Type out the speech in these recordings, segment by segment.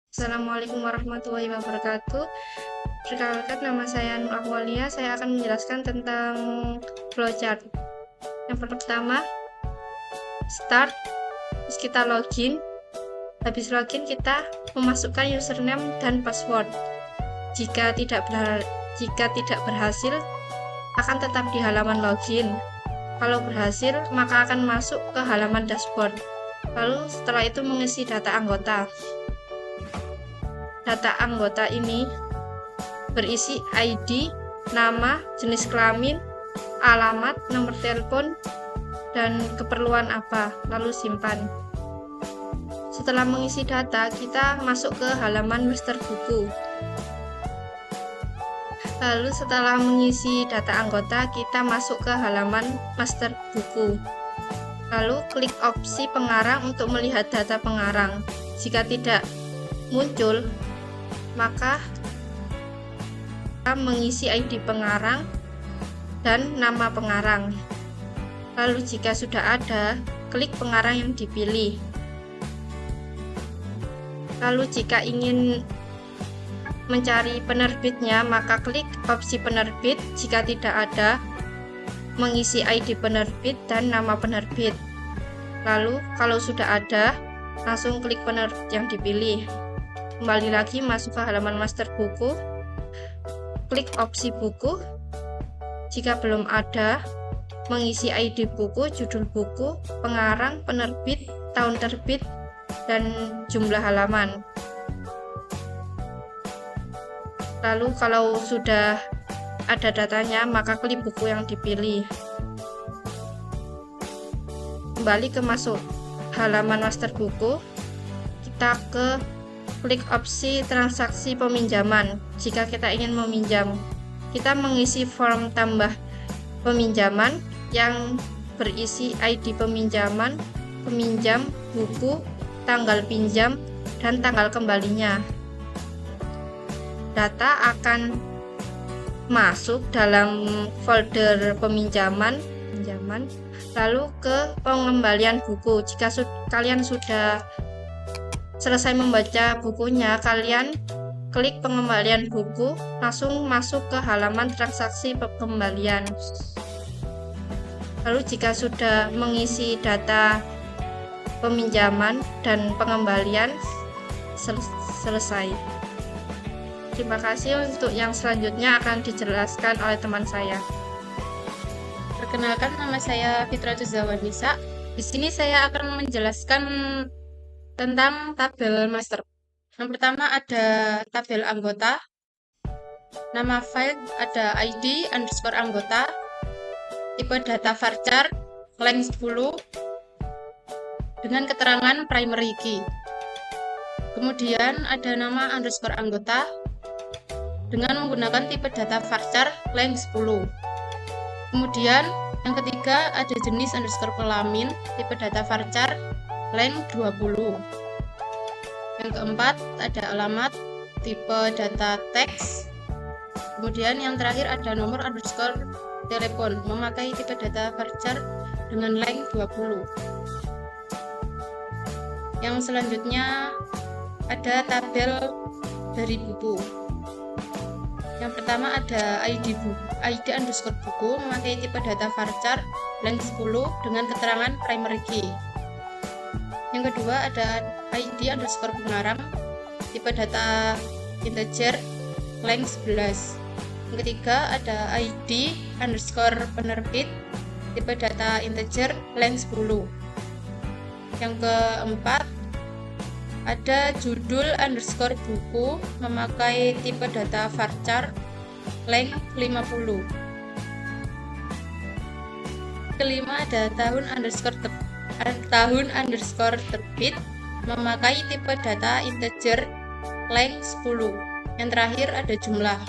Assalamualaikum warahmatullahi wabarakatuh. Perkenalkan, nama saya Nur Ahwalia. Saya akan menjelaskan tentang flowchart. Yang pertama, start. Terus kita login. Habis login kita memasukkan username dan password. Jika tidak berhasil, akan tetap di halaman login. Kalau berhasil, maka akan masuk ke halaman dashboard. Lalu setelah itu mengisi data anggota. Data anggota ini berisi ID, nama, jenis kelamin, alamat, nomor telepon, dan keperluan apa, lalu simpan. Setelah mengisi data, kita masuk ke halaman master buku. Lalu setelah mengisi data anggota, kita masuk ke halaman master buku. Lalu klik opsi pengarang untuk melihat data pengarang. Jika tidak muncul, maka kita mengisi ID pengarang dan nama pengarang. Lalu jika sudah ada, klik pengarang yang dipilih. Lalu jika ingin mencari penerbitnya, maka klik opsi penerbit. Jika tidak ada, mengisi ID penerbit dan nama penerbit. Lalu kalau sudah ada, langsung klik penerbit yang dipilih. Kembali lagi masuk ke halaman master buku, klik opsi buku. Jika belum ada, mengisi ID buku, judul buku, pengarang, penerbit, tahun terbit, dan jumlah halaman. Lalu kalau sudah ada datanya, maka klik buku yang dipilih. Kembali ke masuk halaman master buku, kita klik opsi transaksi peminjaman. Jika kita ingin meminjam, kita mengisi form tambah peminjaman yang berisi ID peminjaman, peminjam, buku, tanggal pinjam, dan tanggal kembalinya. Data akan masuk dalam folder peminjaman, lalu ke pengembalian buku. Jika kalian sudah selesai membaca bukunya, kalian klik pengembalian buku, langsung masuk ke halaman transaksi pengembalian. Lalu jika sudah mengisi data peminjaman dan pengembalian selesai. Terima kasih. Untuk yang selanjutnya akan dijelaskan oleh teman saya. Perkenalkan, nama saya Fitratus Zawanisa. Di sini saya akan menjelaskan tentang tabel master. Yang pertama ada tabel anggota. Nama file ada ID underscore anggota. Tipe data varchar length 10 dengan keterangan primary key. Kemudian ada nama underscore anggota dengan menggunakan tipe data varchar length 10. Kemudian yang ketiga ada jenis underscore kelamin tipe data varchar length 20. Yang keempat ada alamat tipe data teks. Kemudian yang terakhir ada nomor underscore telepon memakai tipe data varchar dengan length 20. Yang selanjutnya ada tabel dari buku. Yang pertama ada ID underscore buku memakai tipe data varchar length 10 dengan keterangan primary key. Yang kedua ada ID underscore pengarang tipe data integer length 11. Yang ketiga ada ID underscore penerbit tipe data integer length 10. Yang keempat ada judul underscore buku memakai tipe data varchar length 50. Kelima ada tahun underscore terbit memakai tipe data integer length 10. Yang terakhir ada jumlah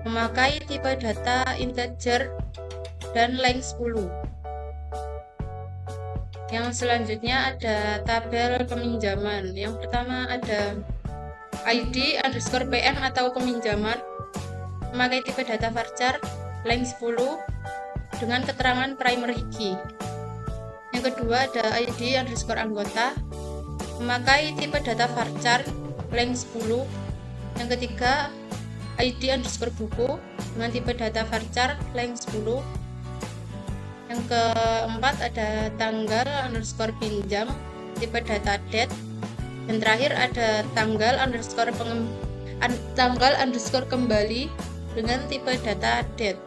memakai tipe data integer dan length 10. Yang selanjutnya ada tabel peminjaman. Yang pertama ada ID underscore PM atau peminjaman memakai tipe data varchar length 10 dengan keterangan primary key. Yang kedua ada ID underscore anggota memakai tipe data varchar length 10. Yang ketiga, ID underscore buku dengan tipe data varchar length 10. Yang keempat ada tanggal underscore pinjam tipe data date. Dan terakhir ada tanggal underscore kembali dengan tipe data date.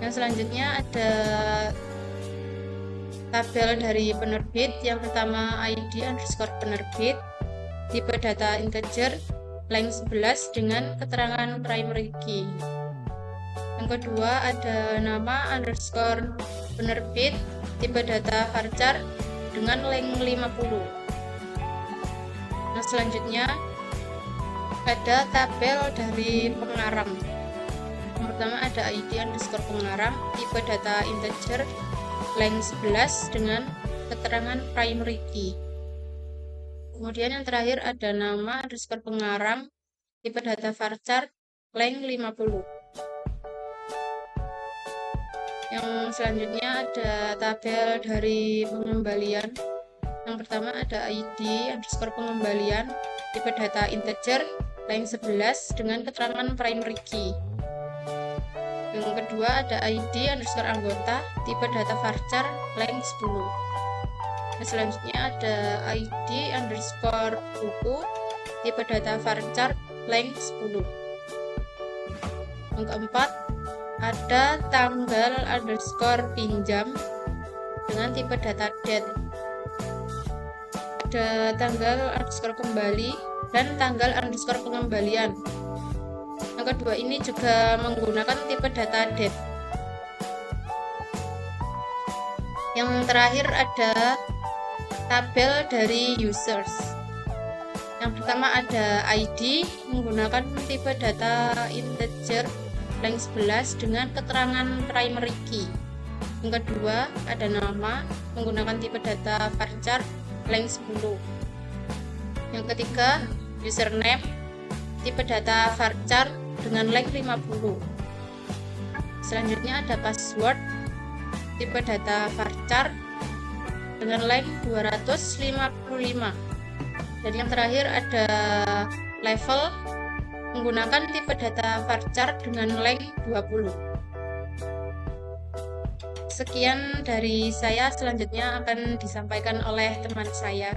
Yang selanjutnya ada tabel dari penerbit. Yang pertama ID underscore penerbit tipe data integer length 11 dengan keterangan primary key. Yang kedua ada nama underscore penerbit tipe data varchar dengan length 50. Nah, selanjutnya ada tabel dari pengarang. Yang pertama ada ID underscore pengarang tipe data integer length 11 dengan keterangan primary key. Kemudian yang terakhir ada nama underscore pengarang tipe data varchar length 50. Yang selanjutnya ada tabel dari pengembalian. Yang pertama ada ID underscore pengembalian tipe data integer length 11 dengan keterangan primary key. Yang kedua ada ID underscore anggota tipe data varchar length 10. Yang selanjutnya ada ID underscore buku tipe data varchar length 10. Yang keempat ada tanggal underscore pinjam dengan tipe data date. Ada tanggal underscore kembali dan tanggal underscore pengembalian. Yang kedua ini juga menggunakan tipe data date. Yang terakhir ada tabel dari users. Yang pertama ada ID menggunakan tipe data integer length 11 dengan keterangan primary key. Yang kedua ada nama menggunakan tipe data varchar length 10. Yang ketiga username tipe data varchar dengan length 50. Selanjutnya ada password tipe data varchar dengan length 255. Dan yang terakhir ada level menggunakan tipe data varchar dengan length 20. Sekian dari saya, selanjutnya akan disampaikan oleh teman saya.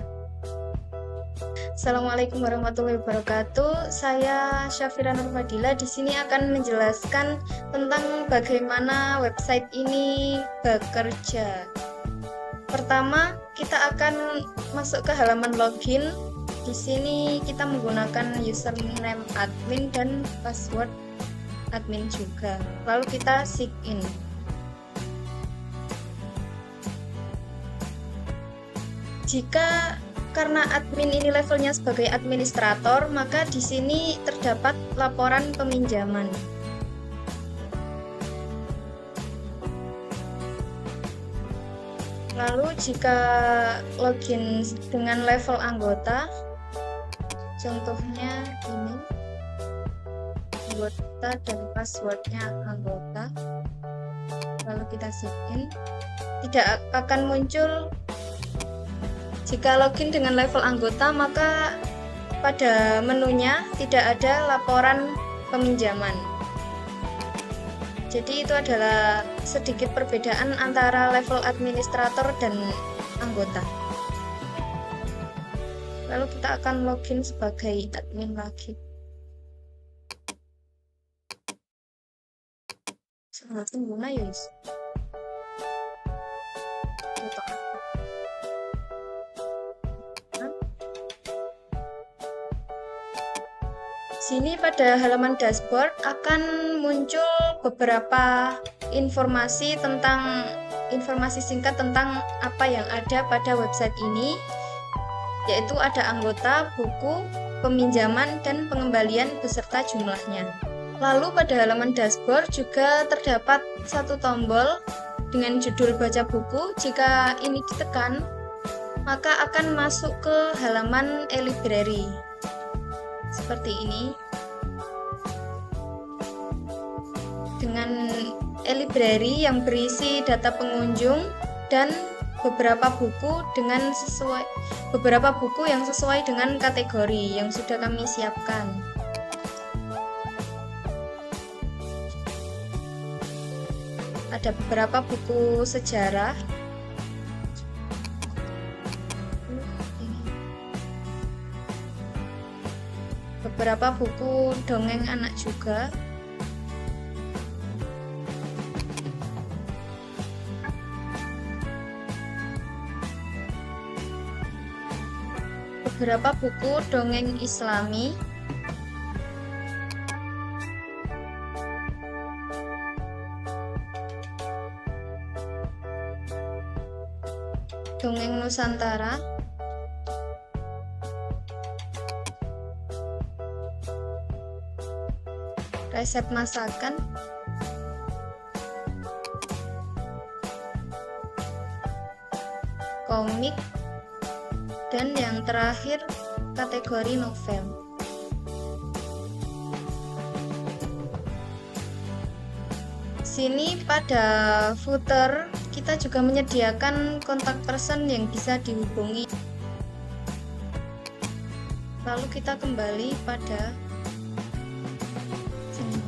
Assalamualaikum warahmatullahi wabarakatuh. Saya Syafira Nurfadila di sini akan menjelaskan tentang bagaimana website ini bekerja. Pertama, kita akan masuk ke halaman login. Di sini kita menggunakan username admin dan password admin juga. Lalu kita sign in. Karena admin ini levelnya sebagai administrator, maka di sini terdapat laporan peminjaman. Lalu jika login dengan level anggota, contohnya ini, anggota dan passwordnya anggota, lalu kita sign in, tidak akan muncul. Jika login dengan level anggota, maka pada menunya tidak ada laporan peminjaman. Jadi itu adalah sedikit perbedaan antara level administrator dan anggota. Lalu kita akan login sebagai admin lagi. Seperti gimana ya? Sini pada halaman dashboard akan muncul beberapa informasi singkat tentang apa yang ada pada website ini, yaitu ada anggota, buku, peminjaman, dan pengembalian beserta jumlahnya. Lalu pada halaman dashboard juga terdapat satu tombol dengan judul baca buku. Jika ini ditekan, maka akan masuk ke halaman e-library. Seperti ini. Dengan e-library yang berisi data pengunjung dan beberapa buku yang sesuai dengan kategori yang sudah kami siapkan. Ada beberapa buku sejarah, beberapa buku dongeng anak juga, beberapa buku dongeng Islami, dongeng Nusantara, resep masakan, komik, dan yang terakhir kategori novel. Sini pada footer kita juga menyediakan kontak person yang bisa dihubungi. Lalu kita kembali pada sini.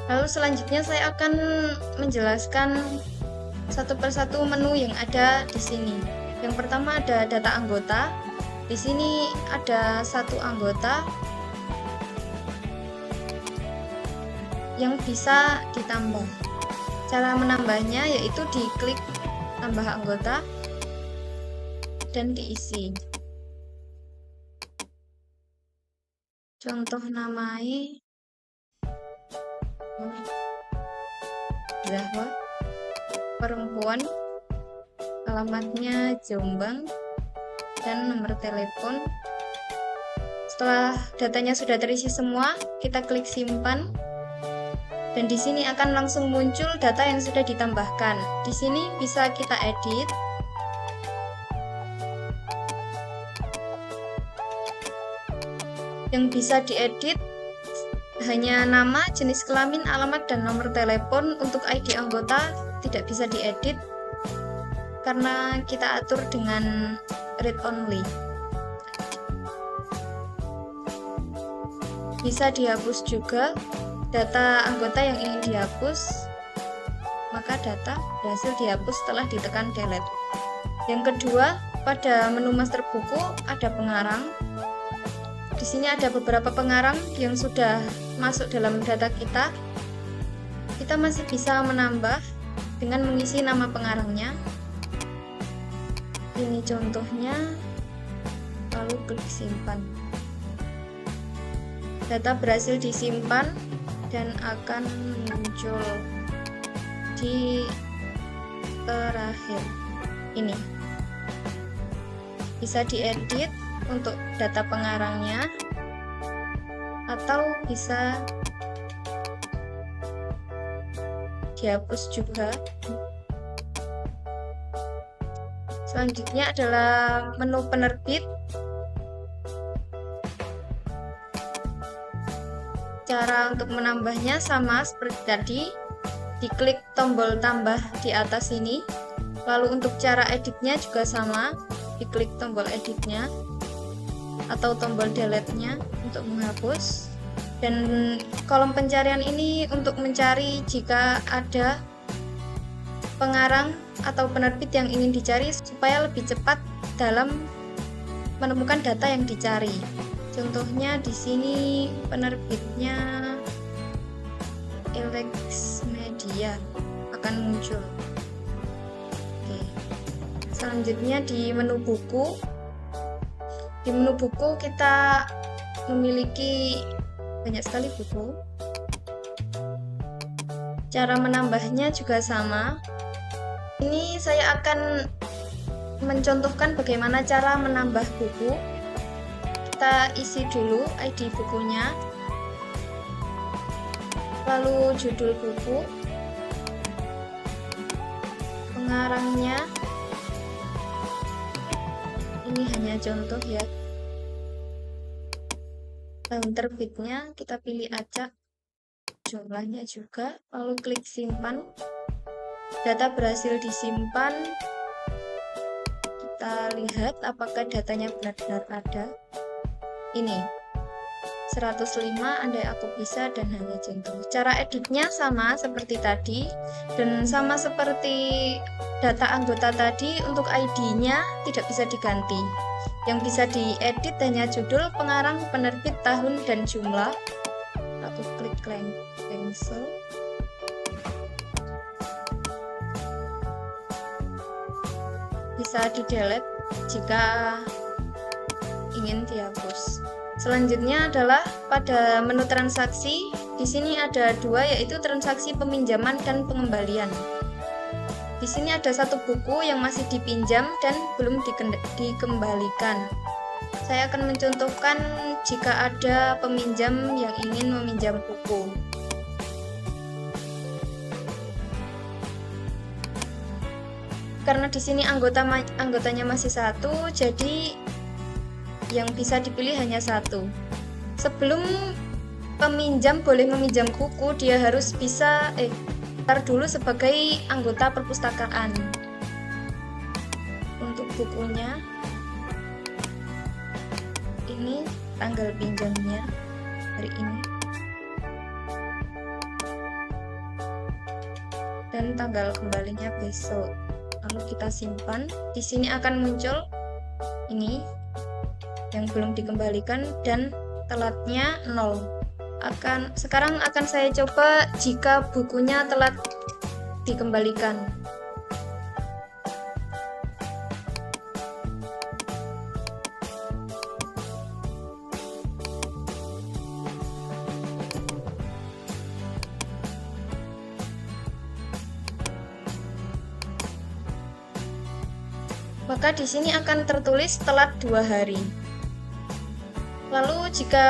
Lalu selanjutnya saya akan menjelaskan satu persatu menu yang ada di sini. Yang pertama ada data anggota. Di sini ada satu anggota yang bisa ditambah. Cara menambahnya yaitu diklik tambah anggota dan diisi. Contoh namai Zahwa, perempuan, alamatnya Jombang, dan nomor telepon. Setelah datanya sudah terisi semua, kita klik simpan, dan di sini akan langsung muncul data yang sudah ditambahkan. Di sini bisa kita edit. Yang bisa diedit hanya nama, jenis kelamin, alamat, dan nomor telepon. Untuk ID anggota tidak bisa diedit karena kita atur dengan read only. Bisa dihapus juga data anggota yang ingin dihapus, maka data berhasil dihapus setelah ditekan delete. Yang kedua, pada menu master buku ada pengarang. Di sini ada beberapa pengarang yang sudah masuk dalam data kita. Kita masih bisa menambah dengan mengisi nama pengarangnya. Ini contohnya, lalu klik simpan. Data berhasil disimpan dan akan muncul di terakhir. Ini bisa diedit untuk data pengarangnya, atau bisa dihapus juga. Selanjutnya adalah menu penerbit. Cara untuk menambahnya sama seperti tadi, diklik tombol tambah di atas ini. Lalu untuk cara editnya juga sama, diklik tombol editnya atau tombol delete-nya untuk menghapus. Dan kolom pencarian ini untuk mencari jika ada pengarang atau penerbit yang ingin dicari supaya lebih cepat dalam menemukan data yang dicari. Contohnya di sini penerbitnya Elex Media akan muncul. Oke. Selanjutnya di menu buku. Di menu buku kita memiliki banyak sekali buku. Cara menambahnya juga sama. Ini saya akan mencontohkan bagaimana cara menambah buku. Kita isi dulu ID bukunya. lalu judul buku, pengarangnya, ini hanya contoh ya, tahun terbitnya kita pilih acak, jumlahnya juga, lalu klik simpan. Data berhasil disimpan, kita lihat apakah datanya benar-benar ada. Ini 105 andai aku bisa dan hanya contoh. Cara editnya sama seperti tadi dan sama seperti data anggota tadi. Untuk ID-nya tidak bisa diganti. Yang bisa diedit hanya judul, pengarang, penerbit, tahun, dan jumlah. Aku klik cancel. Bisa di-delete jika ingin dihapus. Selanjutnya adalah pada menu transaksi. Di sini ada dua, yaitu transaksi peminjaman dan pengembalian. Di sini ada satu buku yang masih dipinjam dan belum dikembalikan. Saya akan mencontohkan jika ada peminjam yang ingin meminjam buku. Karena di sini anggotanya masih satu, jadi yang bisa dipilih hanya satu. Sebelum peminjam boleh meminjam buku, dia harus bisa daftar dulu sebagai anggota perpustakaan. Untuk bukunya, ini tanggal pinjamnya hari ini dan tanggal kembalinya besok. Lalu kita simpan. Di sini akan muncul ini yang belum dikembalikan dan telatnya 0. Sekarang akan saya coba jika bukunya telat dikembalikan. Maka di sini akan tertulis telat 2 hari. Lalu jika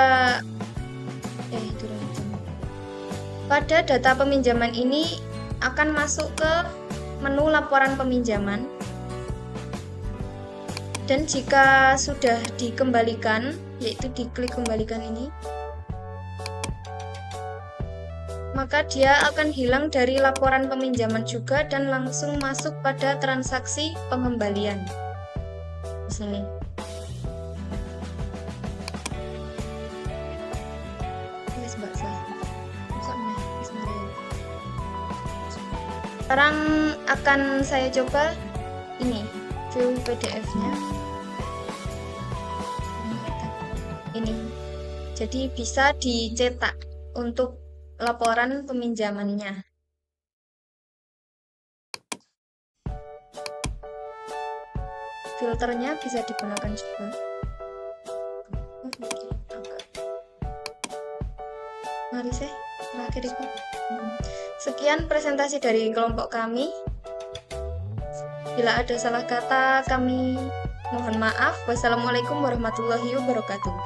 pada data peminjaman ini akan masuk ke menu laporan peminjaman. Dan jika sudah dikembalikan, yaitu diklik kembalikan ini, maka dia akan hilang dari laporan peminjaman juga dan langsung masuk pada transaksi pengembalian. Di sini. Sekarang akan saya coba ini, view PDF-nya. Ini. Jadi bisa dicetak untuk laporan peminjamannya. Filternya bisa digunakan juga. Mari terakhir itu. Sekian presentasi dari kelompok kami. Bila ada salah kata, kami mohon maaf. Wassalamualaikum warahmatullahi wabarakatuh.